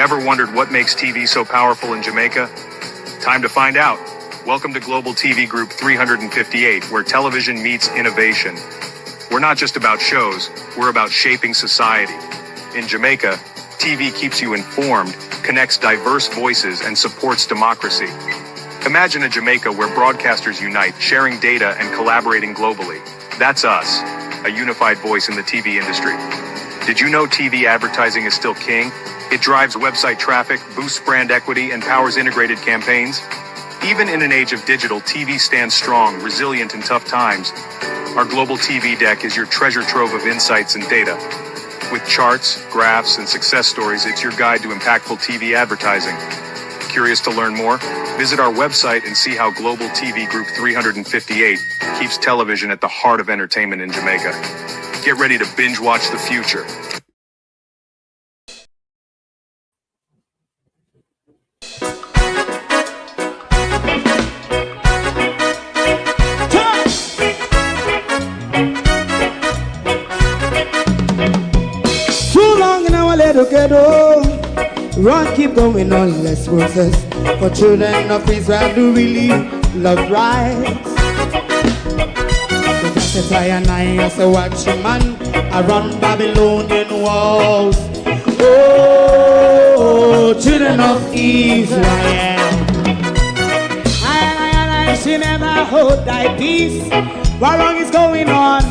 Ever wondered what makes TV so powerful in Jamaica? Time to find out. Welcome to Global TV Group 358, where television meets innovation. We're not just about shows, we're about shaping society. In Jamaica, TV keeps you informed, connects diverse voices, and supports democracy. Imagine a Jamaica where broadcasters unite, sharing data and collaborating globally. That's us, a unified voice in the TV industry. Did you know TV advertising is still king? It drives website traffic, boosts brand equity, and powers integrated campaigns. Even in an age of digital, TV stands strong, resilient in tough times. Our Global TV Deck is your treasure trove of insights and data. With charts, graphs, and success stories, it's your guide to impactful TV advertising. Curious to learn more? Visit our website and see how Global TV Group 358 keeps television at the heart of entertainment in Jamaica. Get ready to binge watch the future. Ghetto, run, keep going on, less roses. For children of Israel who really love rights. So just a and I as a watchman around Babylonian walls. Oh, children of Israel. I she never hold thy peace. What wrong is going on?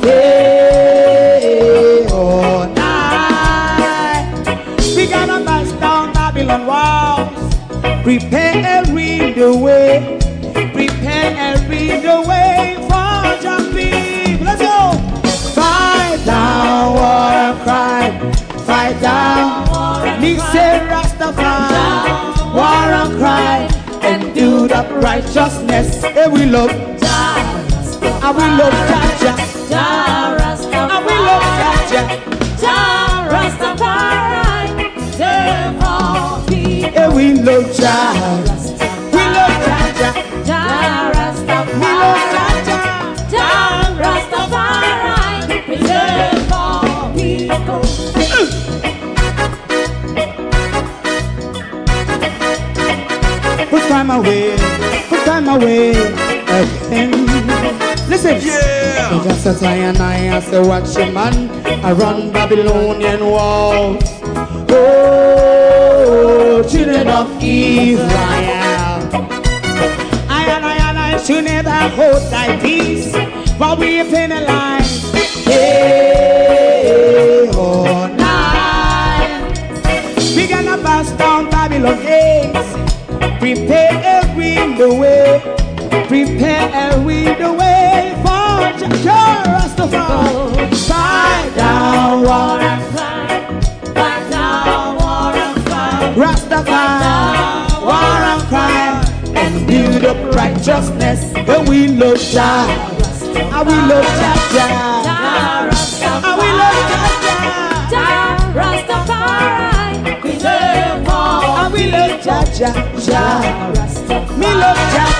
Hey, oh, we gotta bust down Babylon walls. Prepare the way. Prepare the way for your people. Let's go. Fight down war and crime. Fight down war and crime. Rastafari. War and crime. And do the righteousness. And we love Jah. And we love Jah. Jah Rastafari. And we love Jah. Jah Rastafari. And we love Jah. We love Jah. Jah Rastafari. We love Jah. Jah Rastafari. Preserve our people. Put time away. Put time away again. Listen. Yeah. Just as I and I as a watchman around Babylonian walls. Oh, children of Israel. I should never hold thy peace, but we are penalized. Hey, oh, night. We gonna bust down Babylon gates. Prepare the way. Prepare the way for Jah Rastafari. Fight down war and crime. Fight down war and crime. Rastafari, war and crime, and build up righteousness. And we love Jah, and we love Jah, and we love Jah, Rastafari. We love all, and we love Jah, me love Jah,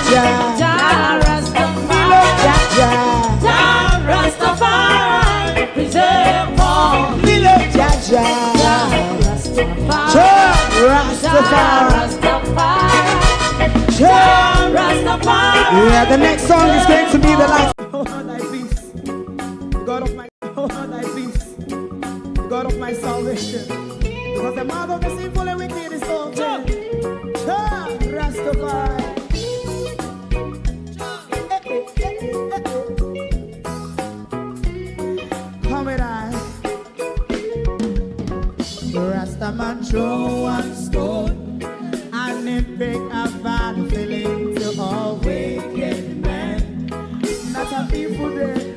Rastafari. Me love Jah, Rastafari. Preserve all, me love Jah, Rastafari. Yeah, the next song is going to be the last. Oh, thy peace, God of my, oh, thy peace, God of my salvation. Because the mouth of the sinful and wicked is open. Rastafari. Come with I. Rastaman throw one stone, and it break a bad feeling to all wicked men. That's a people day.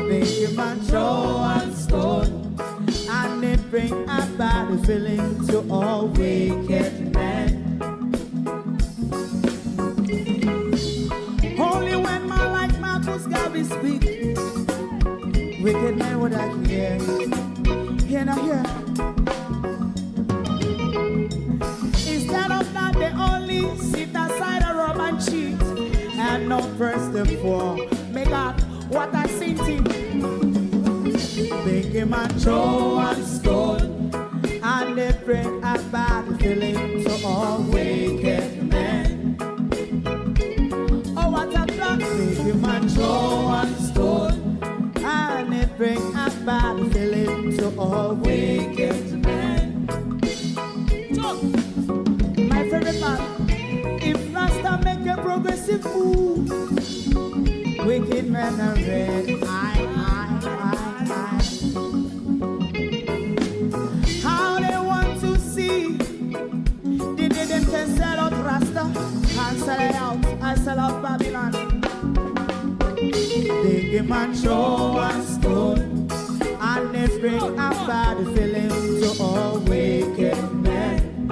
Make a man throw one stone, and it bring a bad feeling to all wicked men. Only when man like Marcus Garvey speak, wicked men would I hear. Hear not hear. Instead of that, they only sit aside a rub and cheat, and not first and for make out what I seen to. Make him a throw and stone, and they bring a filling to all wicked men. My favorite part, if Rasta make a progressive move, wicked men are red. How they want to see the day them can sell out Rasta, can't sell it out, I sell out Babylon. They give man show and stone, and they bring a bad feeling to all wicked men.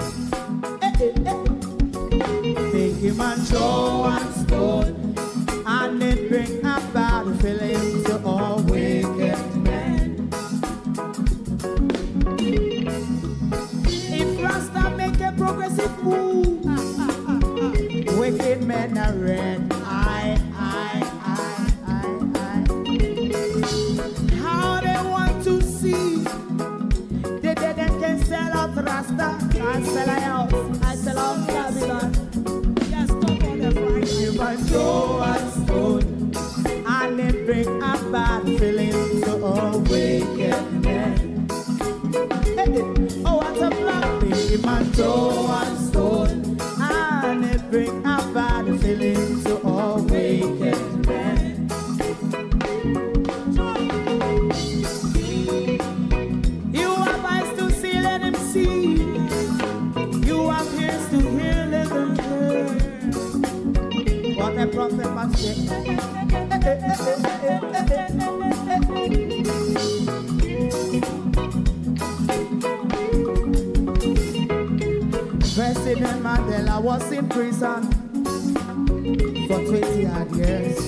They give man show and stone, and they bring a bad feeling to all wicked men. If Rasta make a progressive move, wicked men are red. How they want to see the dead and can sell out Rasta, I sell out, I sell out Babylon. Yes, stop on the Friday. Give a show and stone, and they bring a bad feeling to all wicked men. Oh, what a black thing, give a show and stone, and they bring a bad feeling to all wicked men. You have eyes to see, let him see. You have ears to hear, let them hear. What a prophet must say. President Mandela was in prison for 20 odd years.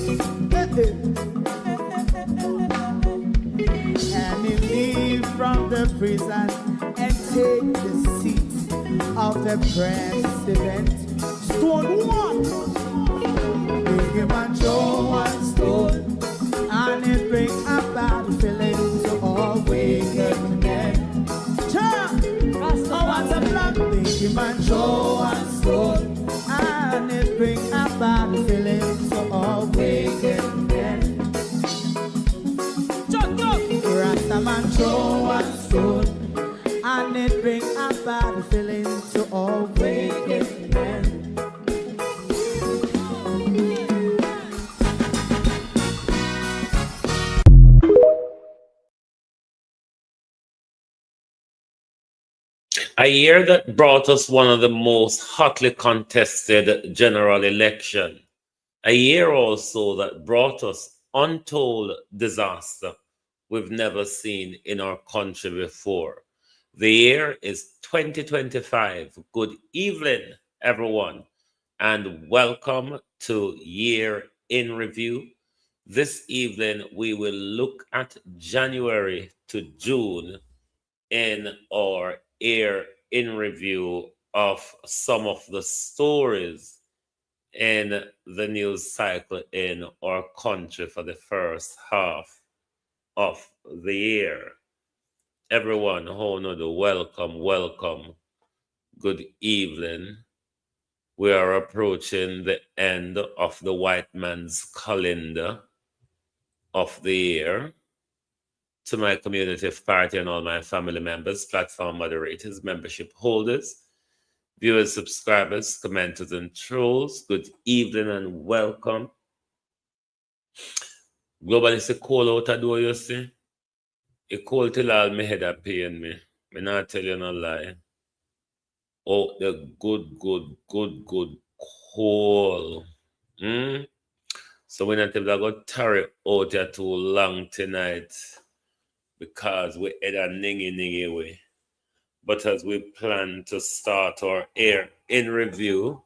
And he leave from the prison and take the seat of the president. Stonewall, big him and show and stone, and it bring a bad feeling to all wicked men. Oh, what's a black big him and show and stone, and it bring a bad feeling to all wicked men. Rastaman show and stone, and it bring a bad feeling to all wicked men. A year that brought us one of the most hotly contested general election. A year also that brought us untold disaster we've never seen in our country before. The year is 2025. Good evening, everyone, and welcome to Year in Review. This evening, we will look at January to June in our Year in Review of some of the stories in the news cycle in our country for the first half of the year. Everyone, welcome. Good evening. We are approaching the end of the white man's calendar of the year. To my community party and all my family members, platform moderators, membership holders, viewers, subscribers, commenters, and trolls, good evening and welcome. Global is a call out a door, you see. A call till all my head a pain me. Me not tell you no lie. Oh, the good call. So we not able to go tarry out here too long tonight, because we had a ningy way. But as we plan to start our Year in Review,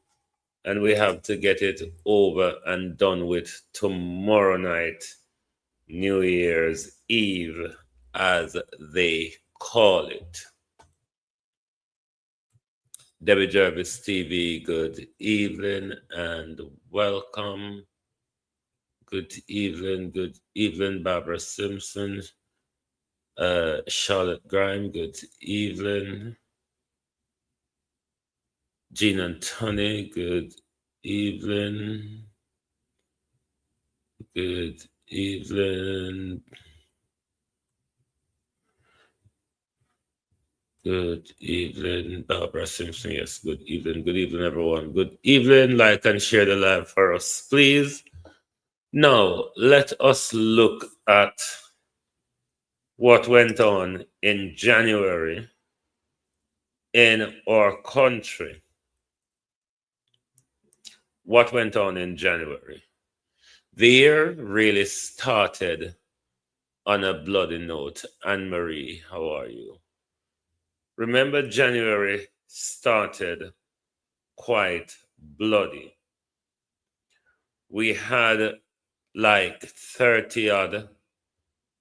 and we have to get it over and done with tomorrow night, New Year's Eve, as they call it. Debbie Jervis TV, good evening and welcome. Good evening, Barbara Simpson. Charlotte Grime, good evening. Jean and Tony, good evening. Good evening. Good evening, Barbara Simpson. Yes, good evening. Good evening, everyone. Good evening. Like and share the live for us, please. Now, let us look at what went on in January in our country. What went on in January? The year really started on a bloody note. Anne Marie, how are you? Remember, January started quite bloody. We had like 30 odd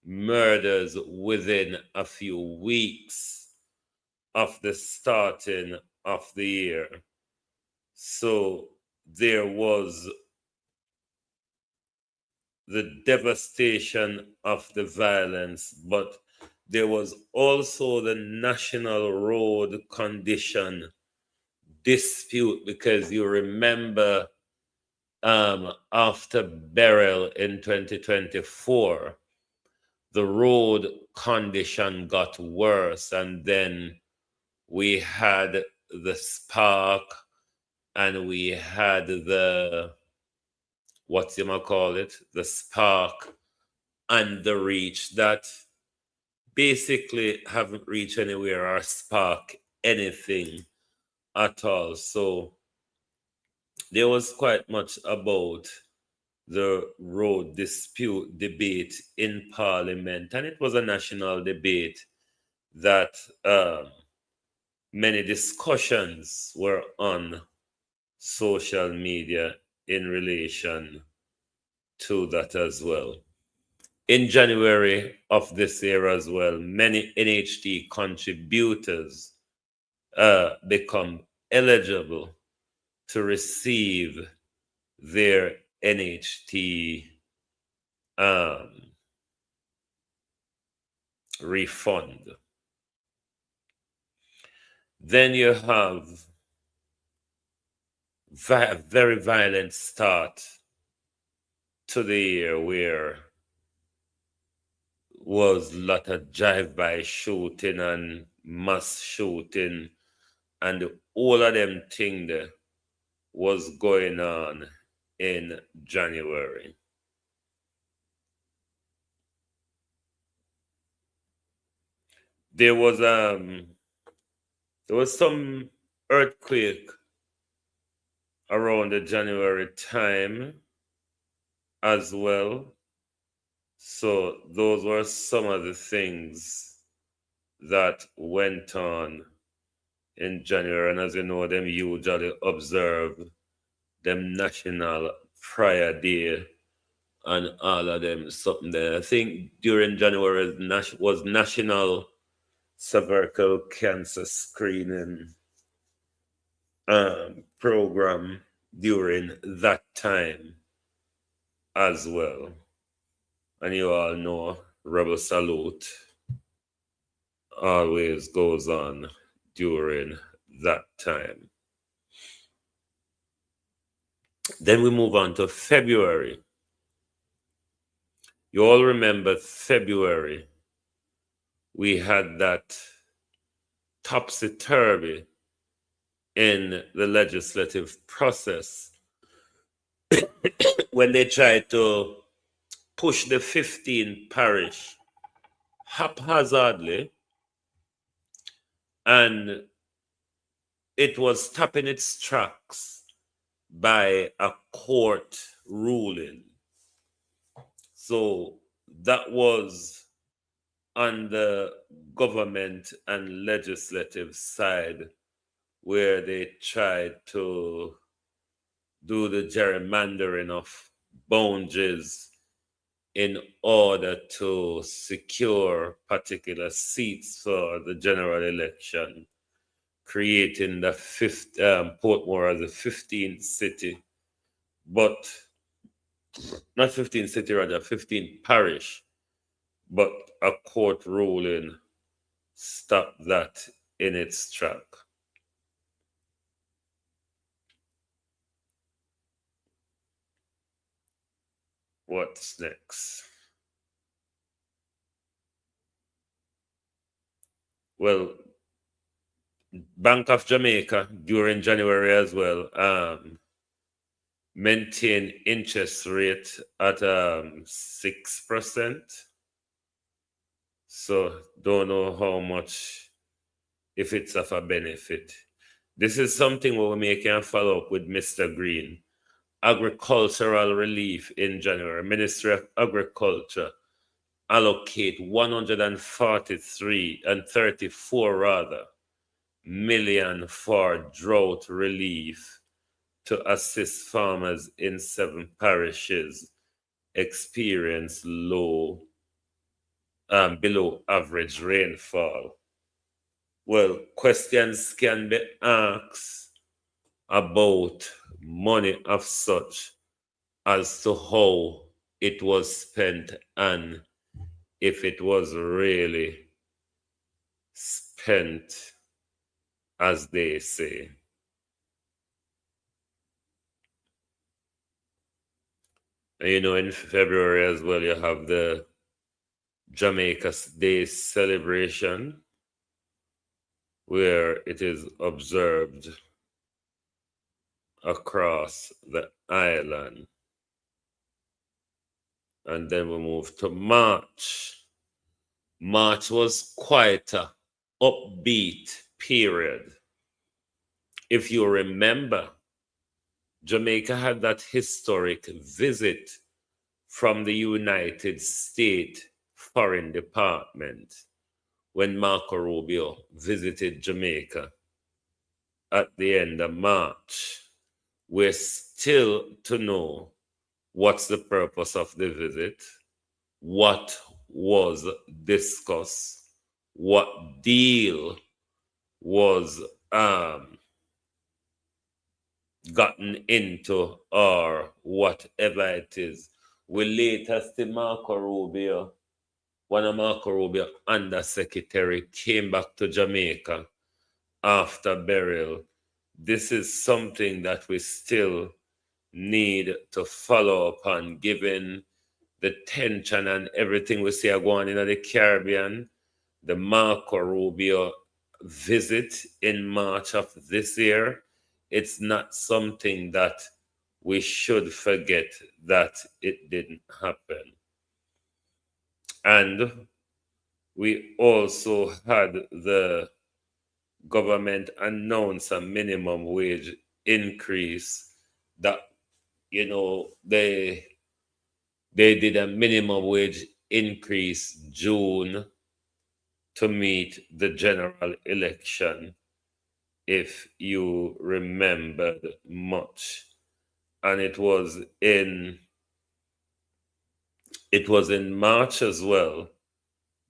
murders within a few weeks of the starting of the year. So there was the devastation of the violence, but there was also the national road condition dispute, because you remember after Beryl in 2024, the road condition got worse, and then we had the spark and we had the the spark and the reach that basically haven't reached anywhere or spark anything at all. So there was quite much about the road dispute debate in Parliament, and it was a national debate that many discussions were on social media in relation to that as well. In January of this year as well, many NHT contributors become eligible to receive their NHT refund. Then you have a very violent start to the year, where was a lot of drive-by shooting and mass shooting, and all of them things that was going on in January. There was some earthquake around the January time as well. So those were some of the things that went on in January. And as you know, them usually observe them national prayer day and all of them something there. I think during January was National Cervical Cancer Screening program during that time as well. And you all know Rebel Salute always goes on during that time. Then we move on to February. You all remember February, we had that topsy-turvy in the legislative process when they tried to push the 15 parish haphazardly, and it was stopping its tracks by a court ruling. So that was on the government and legislative side, where they tried to do the gerrymandering of boundaries in order to secure particular seats for the general election, creating the Portmore as a 15th city, but not 15th city, rather 15th parish. But a court ruling stopped that in its track. What's next? Well, Bank of Jamaica during January as well maintain interest rate at 6%. So don't know how much, if it's of a benefit. This is something we're making a follow-up with Mr. Green. Agricultural relief in January. Ministry of Agriculture allocate 134 million for drought relief to assist farmers in 7 parishes experience below average rainfall. Well, questions can be asked about money of such as to how it was spent and if it was really spent as they say. And in February as well, you have the Jamaica Day celebration, where it is observed across the island. And then we move to March. March was quite a upbeat period. If you remember, Jamaica had that historic visit from the United States Foreign Department when Marco Rubio visited Jamaica at the end of March. We're still to know what's the purpose of the visit, what was discussed, what deal was gotten into, or whatever it is. We later see Marco Rubio, one of Marco Rubio undersecretary, came back to Jamaica after burial. This is something that we still need to follow up on, given the tension and everything we see going in the Caribbean. The Marco Rubio visit in March of this year, it's not something that we should forget that it didn't happen. And we also had the government announce a minimum wage increase that, they did a minimum wage increase June to meet the general election, if you remembered much. And it was in March as well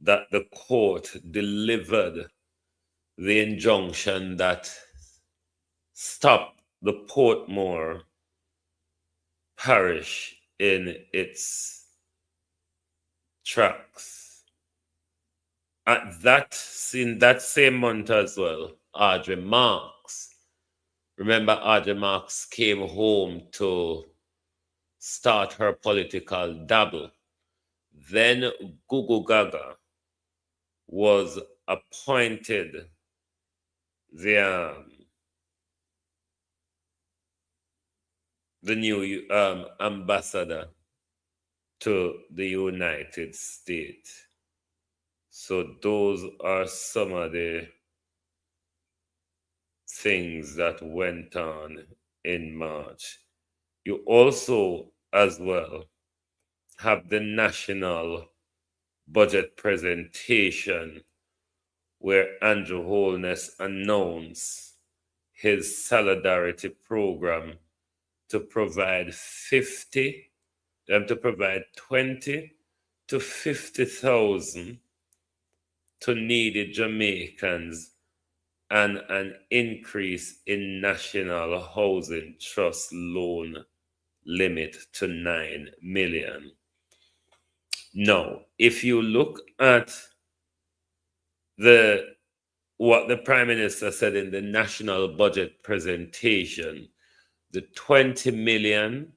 that the court delivered the injunction that stopped the Portmore parish in its tracks. In that same month as well, Audrey Marks. Remember, Audrey Marks came home to start her political dabble. Then Gugu Gaga was appointed the new ambassador to the United States. So those are some of the things that went on in March. You also, as well, have the national budget presentation where Andrew Holness announced his solidarity program to provide 20 to 50,000 to needy Jamaicans, and an increase in National Housing Trust loan limit to 9 million. Now, if you look at what the Prime Minister said in the national budget presentation, the 20 million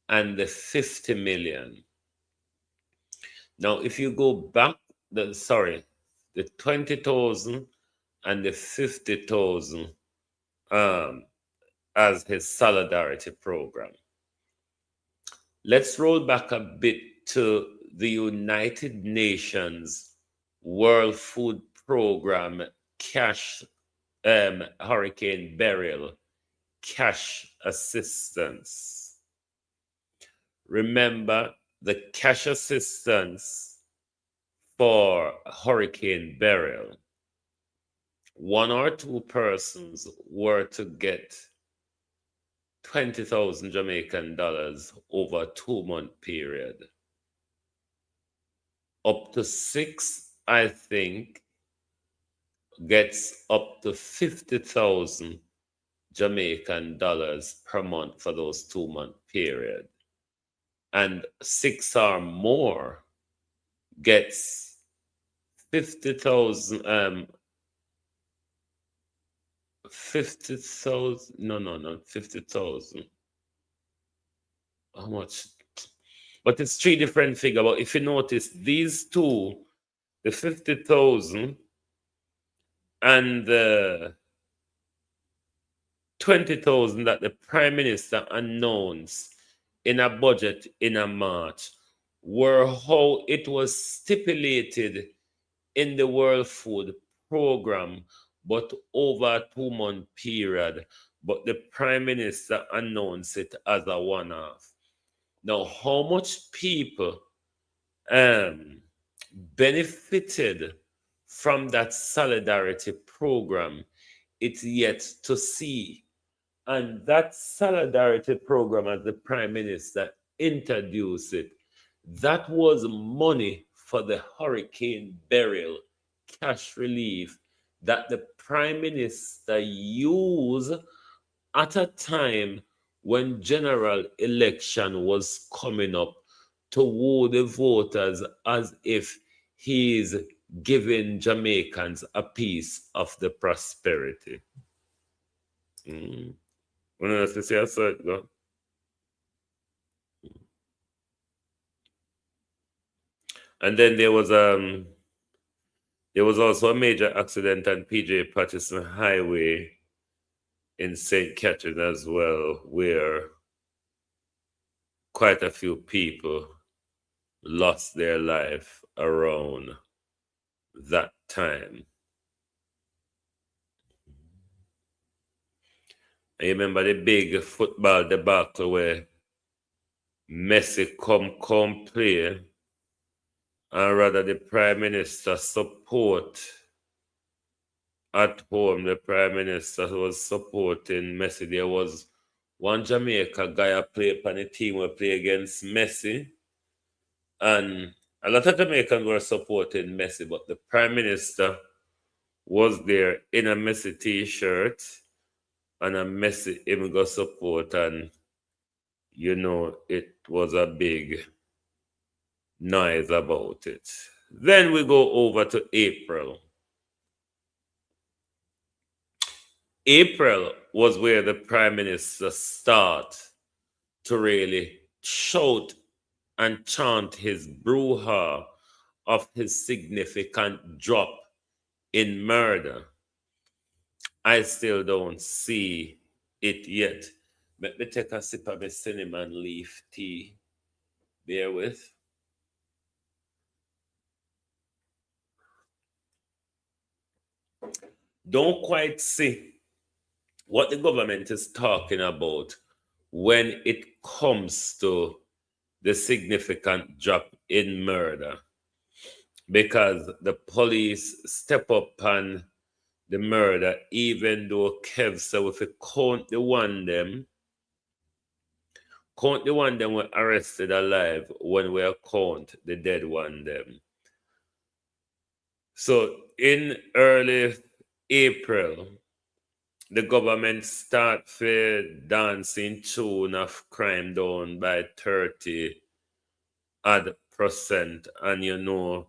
and the 50 million. Now, if you go back, the 20,000 and the 50,000 as his solidarity program. Let's roll back a bit to the United Nations World Food Program cash Hurricane Beryl cash assistance. Remember the cash assistance for Hurricane Beryl. 1 or 2 persons were to get 20,000 Jamaican dollars over a 2-month period. Up to 6, I think, gets up to 50,000 Jamaican dollars per month for those 2-month period. And 6 or more gets 50,000 50,000 no 50,000. How much? But it's 3 different figures. But if you notice, these two, the 50,000 and the 20,000 that the Prime Minister announced in a budget in a March, were how it was stipulated in the World Food Program, but over a 2-month period. But the Prime Minister announced it as a one-off. Now, how much people benefited from that solidarity program, it's yet to see. And that solidarity program, as the Prime Minister introduced it, that was money for the Hurricane Beryl cash relief that the Prime Minister used at a time when general election was coming up to woo the voters, as if he's giving Jamaicans a piece of the prosperity. And then there was also a major accident on PJ Patterson Highway in St. Catherine as well, where quite a few people lost their life around that time. I remember the big football debacle where Messi come play, and rather the Prime Minister support at home. The Prime Minister was supporting Messi. There was one Jamaica guy play on the team who play against Messi, and a lot of Jamaicans were supporting Messi, but the Prime Minister was there in a Messi t-shirt and a Messi immigrant support, and you know, it was a big noise about it. Then we go over to April. April was where the Prime Minister started to really shout and chant his brouhaha of his significant drop in murder. I still don't see it yet. Let me take a sip of my cinnamon leaf tea. Bear with. Don't quite see what the government is talking about when it comes to the significant drop in murder, because the police step up on the murder, even though Kev said if you count the one them were arrested alive when we count the dead one them. So in early April, the government start for dancing tune of crime down by 30% and you know,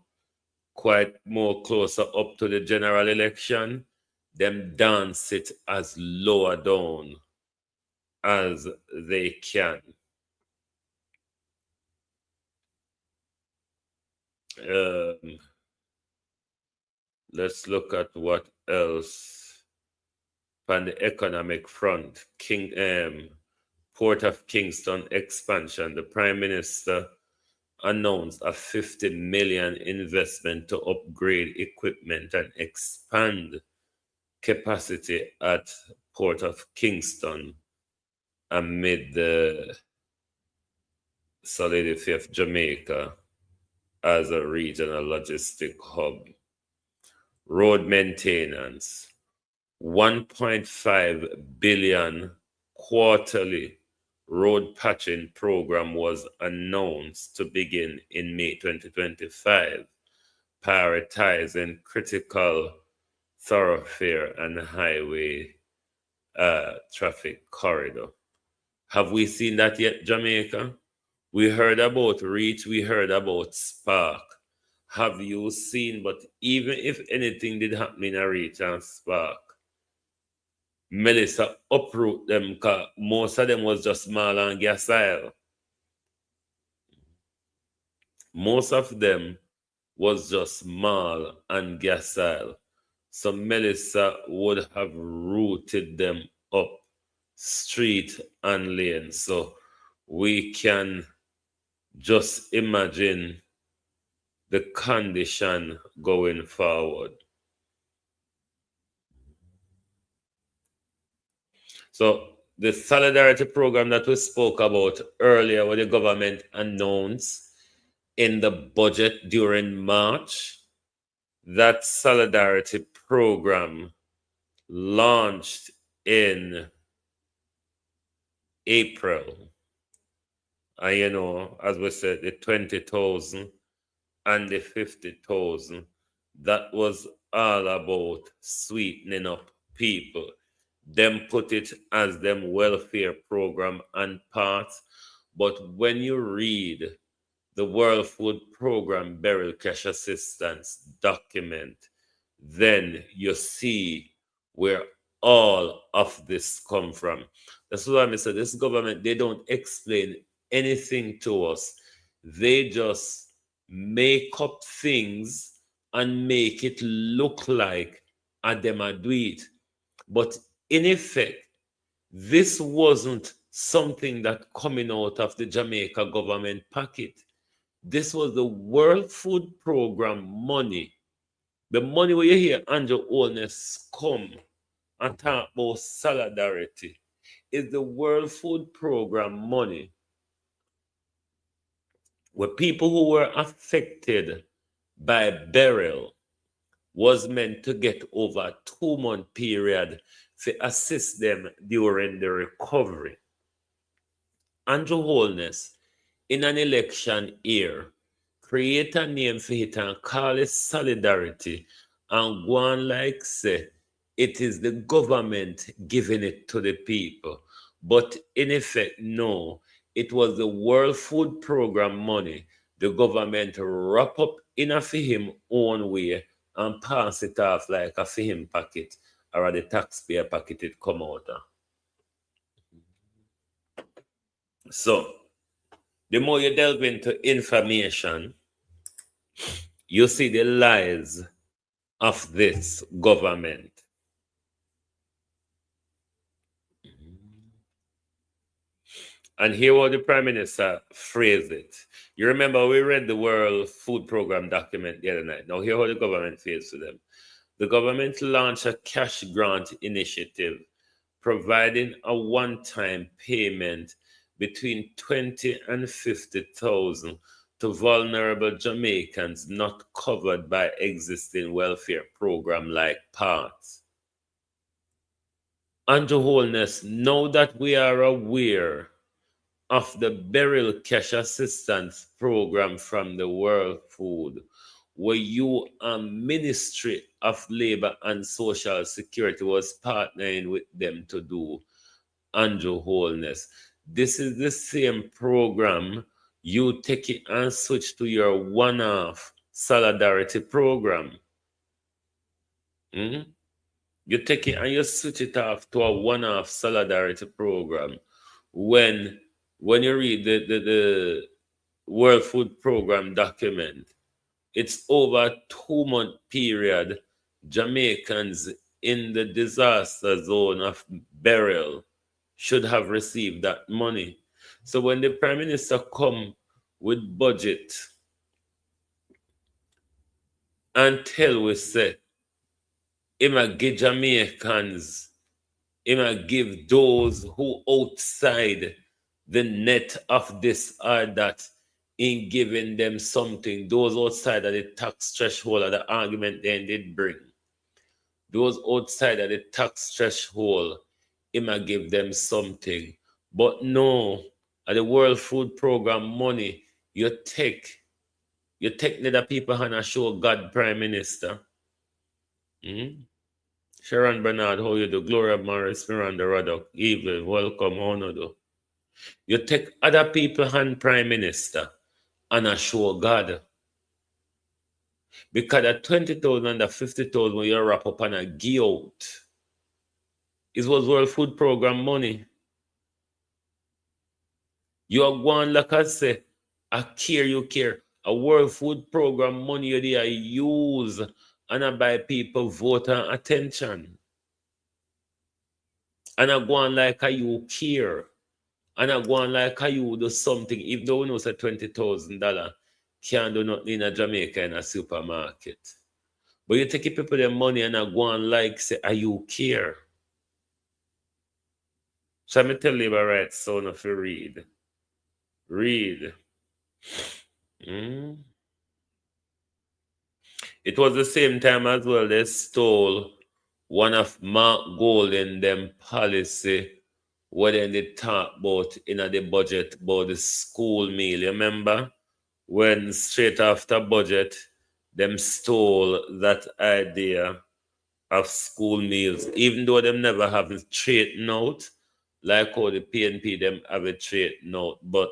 quite more closer up to the general election, them dance it as lower down as they can. let's look at what else on the economic front. Port of Kingston expansion. The Prime Minister announced a 50 million investment to upgrade equipment and expand capacity at Port of Kingston amid the solidity of Jamaica as a regional logistic hub. Road maintenance, 1.5 billion quarterly road patching program was announced to begin in May 2025, prioritizing critical thoroughfare and highway traffic corridor. Have we seen that yet, Jamaica? We heard about Reach, we heard about Spark. Have you seen? But even if anything did happen in a Reach and Spark, Melissa uproot them because most of them was just Mal and Gasile. Most of them was just Mal and Gasile. So Melissa would have rooted them up street and lane. So we can just imagine the condition going forward. So the solidarity program that we spoke about earlier, what the government announced in the budget during March, that solidarity program launched in April. And you know, as we said, the 20,000 and the 50,000, that was all about sweetening up people. Them put it as them welfare program and parts. But when you read the World Food Program Burial Cash Assistance document, then you see where all of this come from. That's what I said. This government, they don't explain anything to us. They just make up things and make it look like them a do it. But in effect, this wasn't something that coming out of the Jamaica government pocket. This was the World Food Program money. The money where you hear Andrew Holness come and talk about solidarity is the World Food Program money, where people who were affected by burial was meant to get over a 2-month period to assist them during the recovery. Andrew Holness, in an election year, create a name for it and call it solidarity and go on like say it is the government giving it to the people. But in effect, no, it was the World Food Program money. The government wrap up in a for him own way and pass it off like a for him packet or the taxpayer packet it come out of. So, the more you delve into information, you see the lies of this government. And here what the Prime Minister phrased it. You remember we read the World Food Program document the other night. Now here what the government says to them. The government launched a cash grant initiative providing a one-time payment between 20 and 50,000 to vulnerable Jamaicans not covered by existing welfare program like parts. Andrew Holness, now that we are aware of the burial cash assistance program from the World Food, where you and Ministry of Labor and Social Security was partnering with them to do, Andrew Holness. This is the same program you take it and switch to your one-off solidarity program. You take it and you switch it off to a one-off solidarity program. When you read the World Food Program document, it's over a 2-month period Jamaicans in the disaster zone of burial should have received that money. So when the Prime Minister come with budget and tell we say, him a give Jamaicans, him a give those who outside the net of this or that, in giving them something, those outside of the tax threshold of the argument they did bring. Those outside of the tax threshold, him a give them something. But no, at the World Food Program money, you take the people and show God Prime Minister. Sharon Bernard, how you do? Gloria Morris, Miranda Raddock, Evelyn, welcome, how you do? You take other people and Prime Minister and a show God. Because at 20,000 and the 50,000 when you wrap up and a give out, it was World Food Program money. You are going, like I say, I care, you care. A World Food Program money you there use and I buy people vote and attention. And I go on like you care. And I go on like you do something, even though we know say $20,000 can't do nothing in a Jamaica in a supermarket. But you take people their money and I go on like say, you care. So I'm tell you about right son if you read. Read. It was the same time as well they stole one of Mark Golden them policy what then they talk about in the budget about the school meal. You remember when straight after budget them stole that idea of school meals, even though them never have it straightened out, like how the PNP them have it straightened out, but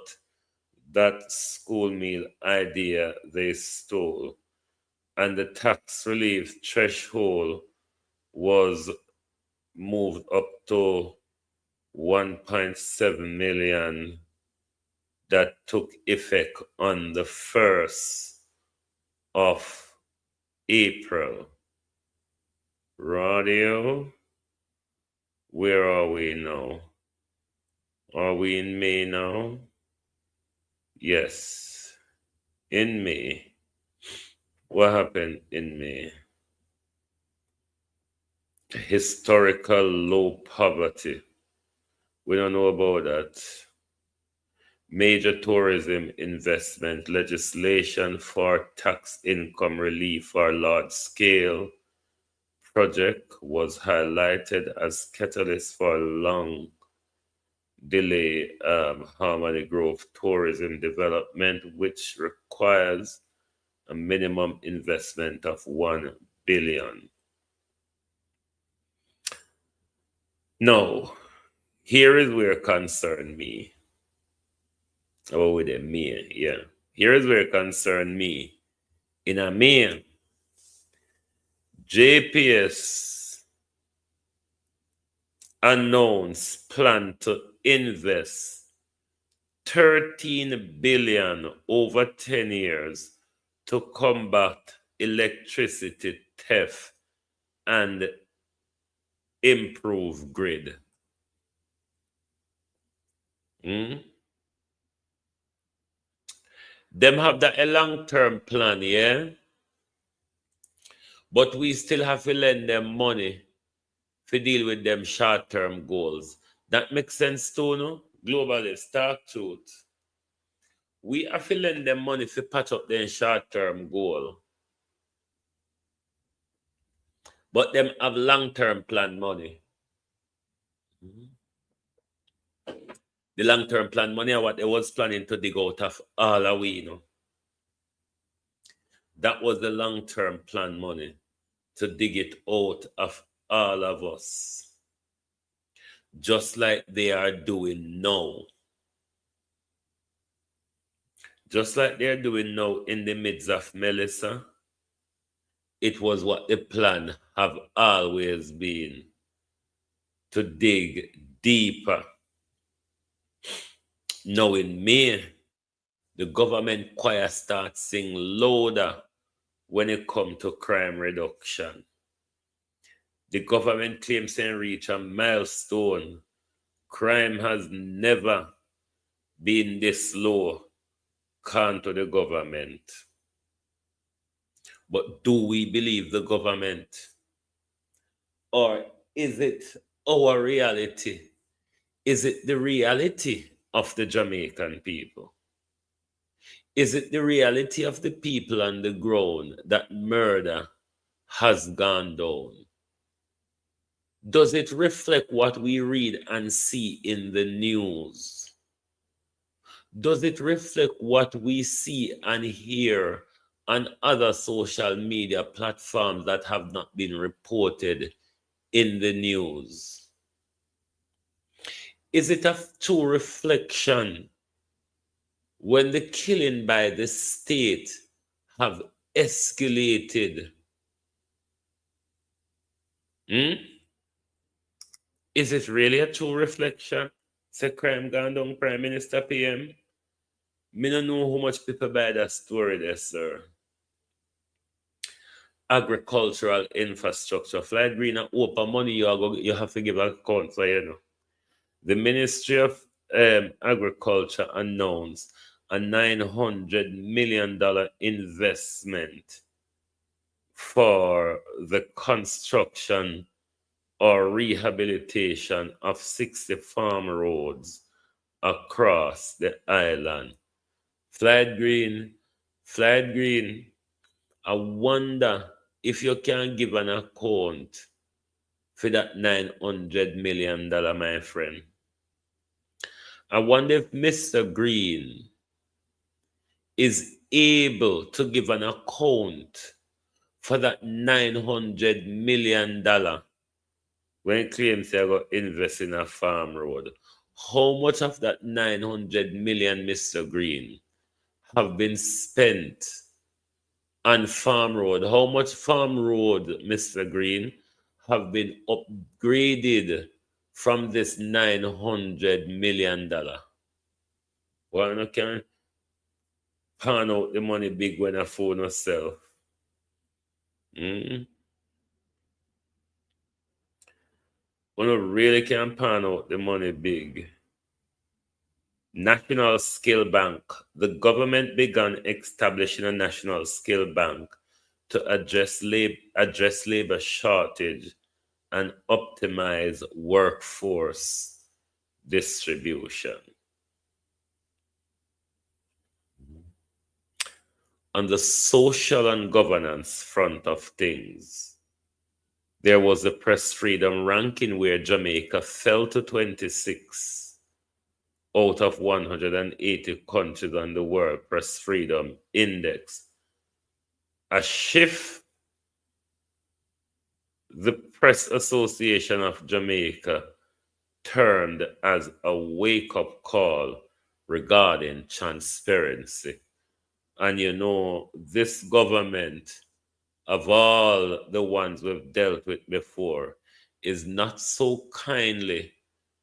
that school meal idea they stole. And the tax relief threshold was moved up to 1.7 million that took effect on the 1st of April. Radio, where are we now? Are we in May now? Yes, in May. What happened in May? Historical low poverty. We don't know about that. Major tourism investment legislation for tax income relief for large-scale project was highlighted as catalyst for long delay Harmony Grove tourism development, which requires a minimum investment of $1 billion. Now, here is where it concerned me. Oh, with a me, yeah. Here is where it concerned me. In a May, JPS announced plan to invest $13 billion over 10 years to combat electricity theft and improve grid. Them have that a long-term plan, yeah? But we still have to lend them money to deal with them short-term goals. That makes sense too, no? Globalist, talk truth. We have to lend them money to patch up their short-term goal. But them have long-term plan money. The long-term plan money are what they was planning to dig out of all of we, you know. That was the long-term plan money, to dig it out of all of us. Just like they are doing now. Just like they're doing now in the midst of Melissa, it was what the plan have always been, to dig deeper. Now in May, the government choir starts sing louder when it comes to crime reduction. The government claims to reach a milestone. Crime has never been this low, according to the government. But do we believe the government? Or is it our reality? Is it the reality of the Jamaican people? Is it the reality of the people on the ground that murder has gone down? Does it reflect what we read and see in the news? Does it reflect what we see and hear on other social media platforms that have not been reported in the news? Is it a true reflection when the killing by the state have escalated? Is it really a true reflection? Say crime gone down, Prime Minister PM. Me don't know how much people buy that story there, sir. Agricultural infrastructure. Flight Green and open money you have to give account for, you know. The Ministry of Agriculture announced a $900 million investment for the construction or rehabilitation of 60 farm roads across the island. Flight Green, I wonder if you can give an account for that $900 million, my friend. I wonder if Mr. Green is able to give an account for that $900 million when he claims they're going to invest in a farm road. How much of that 900 million, Mr. Green, have been spent on farm road? How much farm road, Mr. Green, have been upgraded from this $900 million? Well, I can pan out the money big when I phone myself. When I really can pan out the money big. National Skill Bank. The government began establishing a national skill bank to address labor shortage and optimize workforce distribution. On the social and governance front of things, there was a press freedom ranking where Jamaica fell to 26 out of 180 countries on the World Press Freedom Index. A shift the Press Association of Jamaica termed as a wake-up call regarding transparency. And you know, this government, of all the ones we've dealt with before, is not so kindly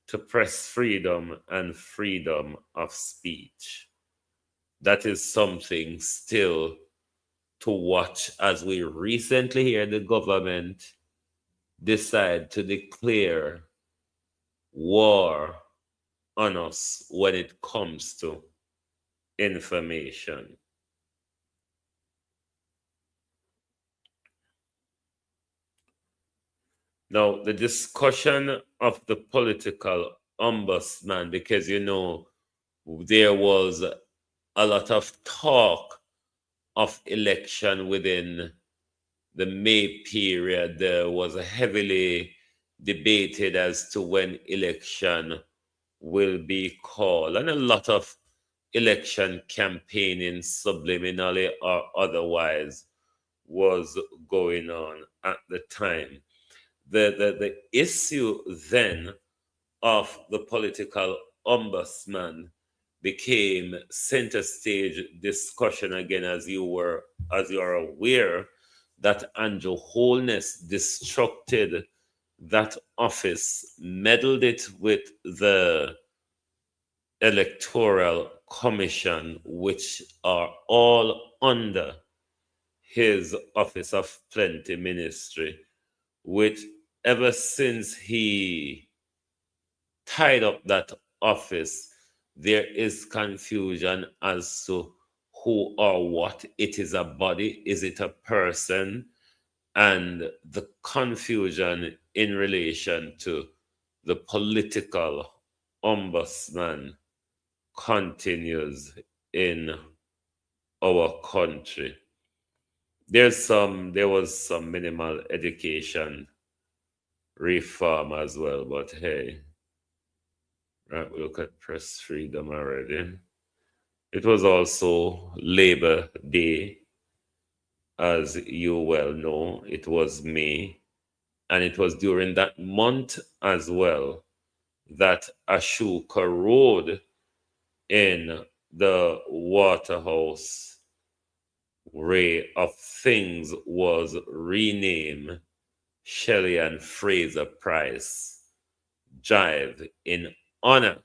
to press freedom and freedom of speech. That is something still to watch as we recently hear the government decide to declare war on us when it comes to information. Now, the discussion of the political ombudsman, because you know, there was a lot of talk of election within the May period. There was heavily debated as to when election will be called, and a lot of election campaigning, subliminally or otherwise, was going on at the time. The issue then of the political ombudsman became center stage discussion again, as you are aware that Andrew Holness destructed that office, meddled it with the Electoral Commission, which are all under his Office of Plenty Ministry, with ever since he tied up that office, there is confusion as to who or what. It is a body, is it a person? And the confusion in relation to the political ombudsman continues in our country. There was some minimal education reform as well, but hey, right, we look at press freedom already. It was also Labor Day, as you well know. It was May, and it was during that month as well that Ashoka Road in the Waterhouse Ray of Things was renamed Shelley and Fraser Price Drive in honor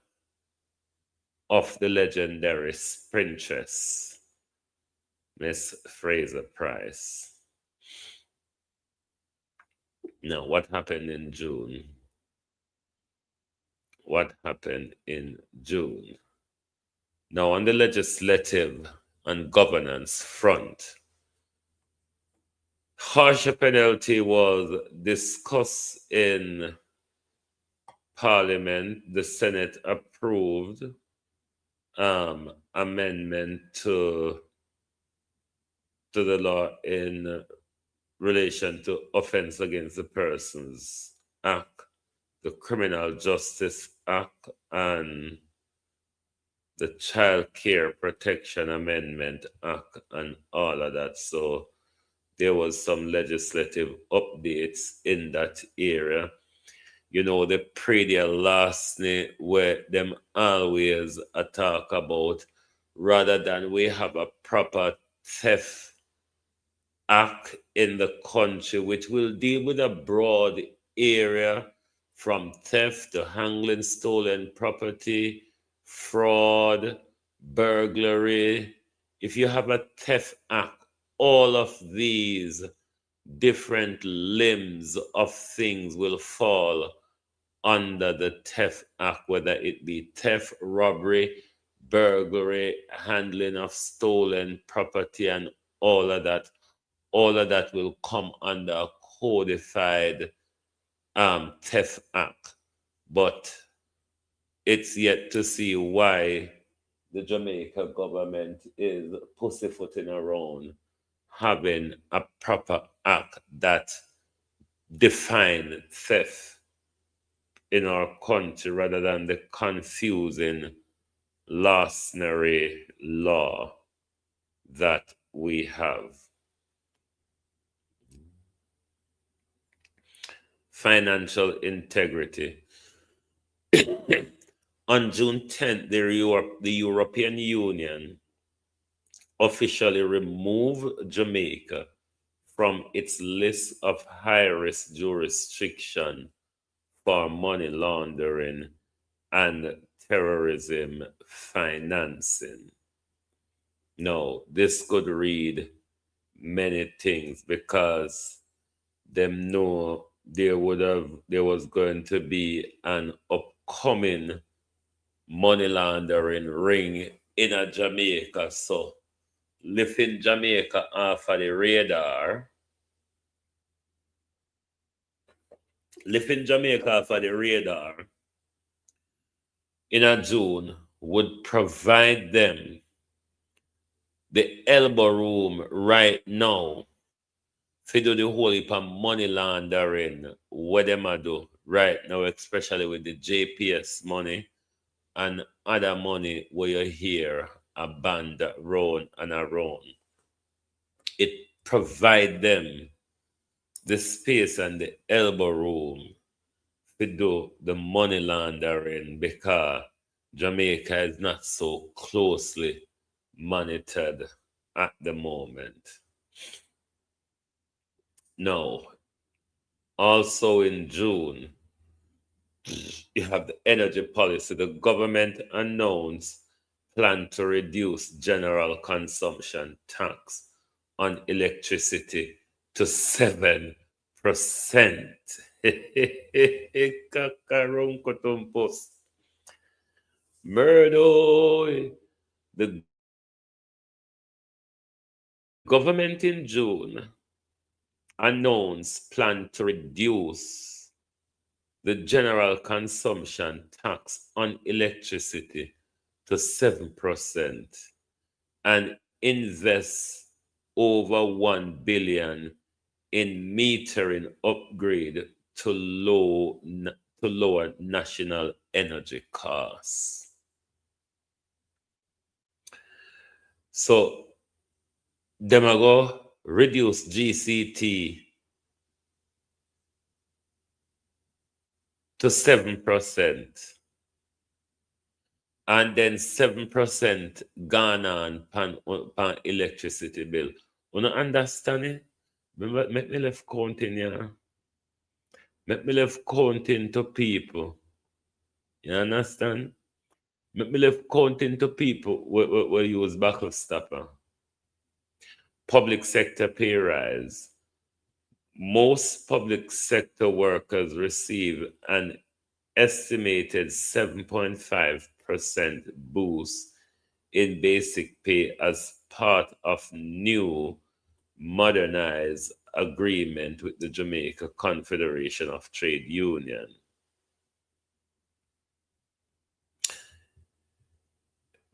of the legendary sprintress, Miss Fraser Price. Now, what happened in June? What happened in June? Now, on the legislative and governance front, harsher penalty was discussed in Parliament. The Senate approved amendment to the law in relation to Offense Against the Persons Act, the Criminal Justice Act, and the Child Care Protection Amendment Act, and all of that. So there was some legislative updates in that area. You know, the prayer last night where them always talk about, rather than we have a proper theft act in the country which will deal with a broad area from theft to handling stolen property, fraud, burglary. If you have a theft act, all of these different limbs of things will fall under the theft act, whether it be theft, robbery, burglary, handling of stolen property, and all of that. All of that will come under a codified theft act. But it's yet to see why the Jamaica government is pussyfooting around having a proper act that define theft in our country, rather than the confusing larceny law that we have. Financial integrity. On June 10th, the European Union officially removed Jamaica from its list of high-risk jurisdiction for money laundering and terrorism financing. No, this could read many things, because them know there was going to be an upcoming money laundering ring in a Jamaica. So lifting Jamaica off of the radar, in a June would provide them the elbow room right now to do the whole heap of money laundering, what them a do right now, especially with the JPS money and other money where you hear a band round and around. It provide them the space and the elbow room to do the money laundering, because Jamaica is not so closely monitored at the moment. No. Also in June, you have the energy policy. The government announced plan to reduce general consumption tax on electricity to 7%. Kakaronkotompos. Murdo. The government in June announced plan to reduce the general consumption tax on electricity to 7% and invest over 1 billion in metering upgrade to lower national energy costs. So them are go reduce GCT to 7%. And then 7% gone on pan electricity bill. You don't understand it? Make me left counting, yeah. Make me left counting to people. You understand? Make me left counting to people where use buckle stopper. Public sector pay rise. Most public sector workers receive an estimated 7.5% boost in basic pay as part of new modernized agreement with the Jamaica Confederation of Trade Union.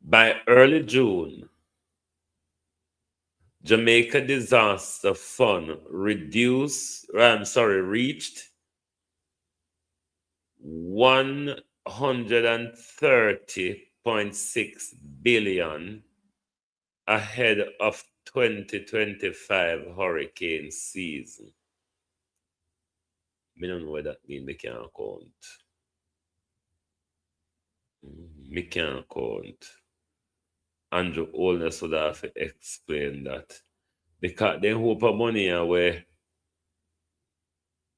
By early June, Jamaica Disaster Fund reached 130.6 billion ahead of 2025 hurricane season. I don't know what that means. Me can't count. Me can't count. Andrew Holness would have to explain that. Because they hope of money where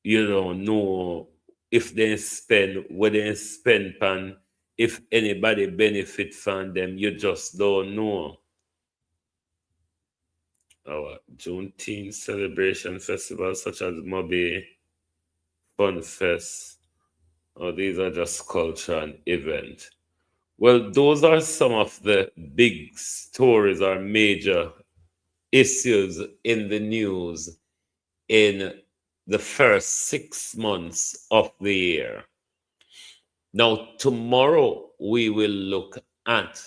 you don't know if they spend, what they spend on, if anybody benefit from them, you just don't know. Our Juneteenth celebration festivals such as Moby, Fun Fest, these are just culture and event. Well, those are some of the big stories or major issues in the news in the first 6 months of the year. Now, tomorrow we will look at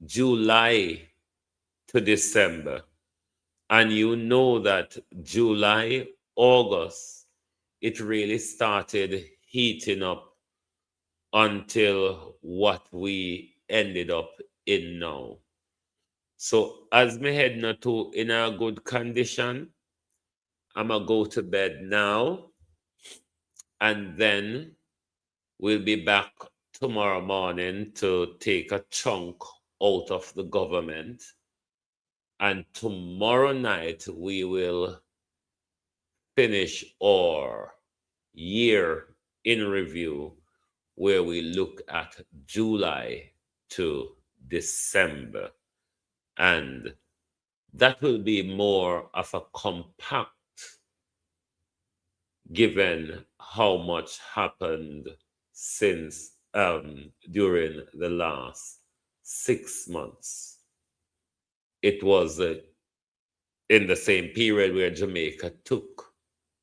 July to December. And you know that July, August, it really started heating up until what we ended up in now. So as me head now to in a good condition, I'm gonna go to bed now, and then we'll be back tomorrow morning to take a chunk out of the government. And tomorrow night we will finish our year in review, where we look at July to December. And that will be more of a compact, given how much happened since during the last 6 months. It was in the same period where Jamaica took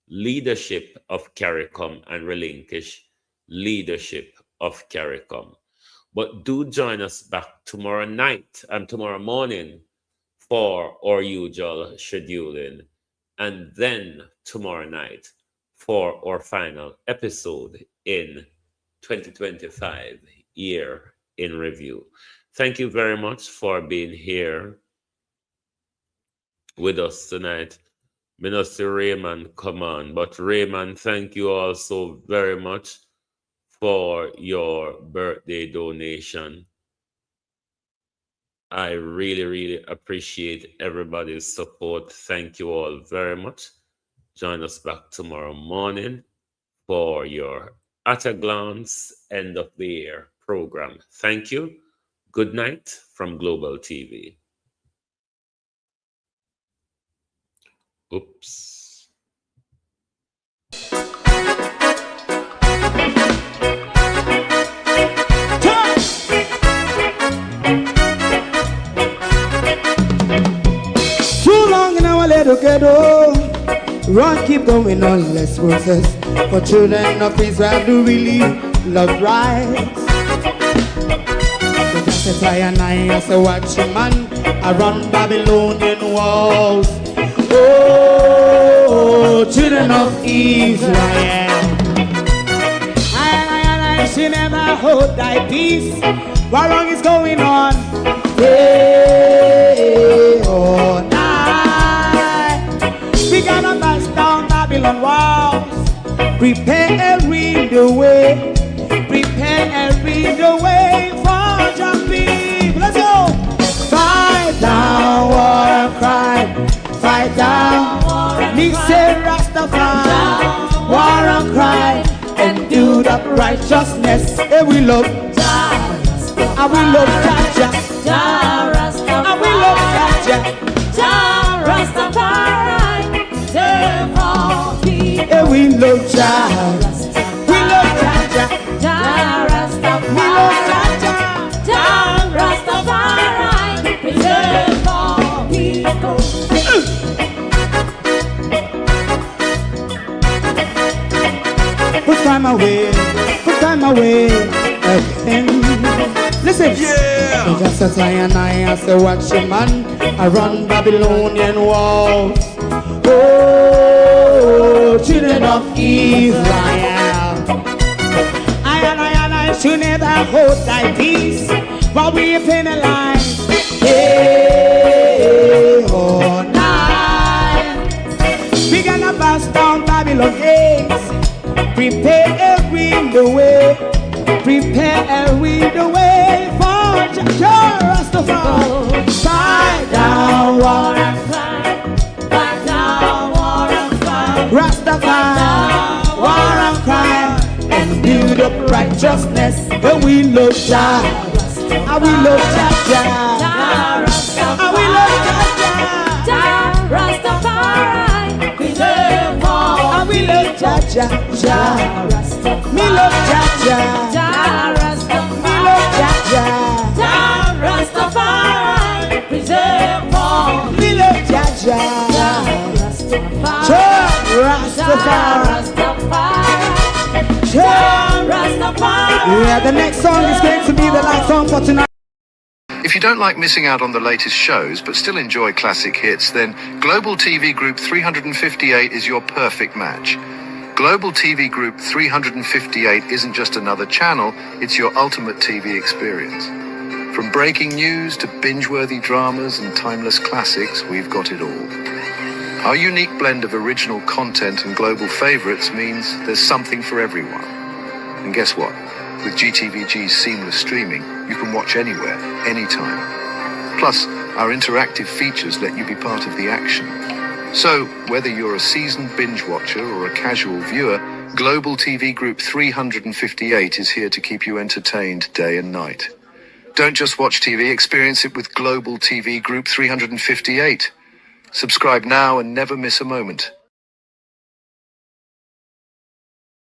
leadership of CARICOM and relinquished leadership of CARICOM. But do join us back tomorrow night and tomorrow morning for our usual scheduling, and then tomorrow night for our final episode in 2025 year in review. Thank you very much for being here with us tonight. Minister Raymond, come on. But Raymond, thank you also very much for your birthday donation. I really, really appreciate everybody's support. Thank you all very much. Join us back tomorrow morning for your At a Glance end of the year program. Thank you. Good night from Global TV. Oops. Run, keep going on, let's process. For children of Israel who really love rights. So just as I say, watch a man around Babylonian walls. Oh, children of Israel. I should never hold thy peace. What wrong is going on? Hey, oh, night. We gonna bust down Babylon walls. Prepare every the way. Prepare every the way for jumping. Let's go. Fight down, war and crime. Fight down, Nixon Rastafari. War and crime. And do that righteousness. And we love Jah. And we love Jah. And we love Jah. Jah Rastafari, save all people. And we love Jah. We love Jah. Jah Rastafari, We love Jah. Jah Rastafari, save all people. Put time away. Put time away. Again. Listen. Yeah. So just as I say, watch a man around Babylonian walls. Oh, children of Israel. I should never hold thy peace while we are penalized. Hey, oh, night. We gonna bust down Babylon gates. Prepare every the way. Prepare every the way for Jah Rastafari. Fight down, war and Fight down, war and crime. Rastafari, war and crime, and build up righteousness. And we love Jah, and we love Jah, Jah and we love Jah, Jah Rastafari, preserve all and we love Jah, Jah. Me love Jah, Jah me love Jah, Jah Rastafari, preserve all. me love Jah, Jah Rastafari, Jah Rastafari, Jah. Rastafari. Yeah, the next song is going to be the last song for tonight. If you don't like missing out on the latest shows but still enjoy classic hits, then Global TV Group 358 is your perfect match. Global TV Group 358 isn't just another channel, it's your ultimate TV experience. From breaking news to binge-worthy dramas and timeless classics, we've got it all. Our unique blend of original content and global favorites means there's something for everyone. And guess what? With GTVG's seamless streaming, you can watch anywhere, anytime. Plus, our interactive features let you be part of the action. So, whether you're a seasoned binge watcher or a casual viewer, Global TV Group 358 is here to keep you entertained day and night. Don't just watch TV, experience it with Global TV Group 358. Subscribe now and never miss a moment.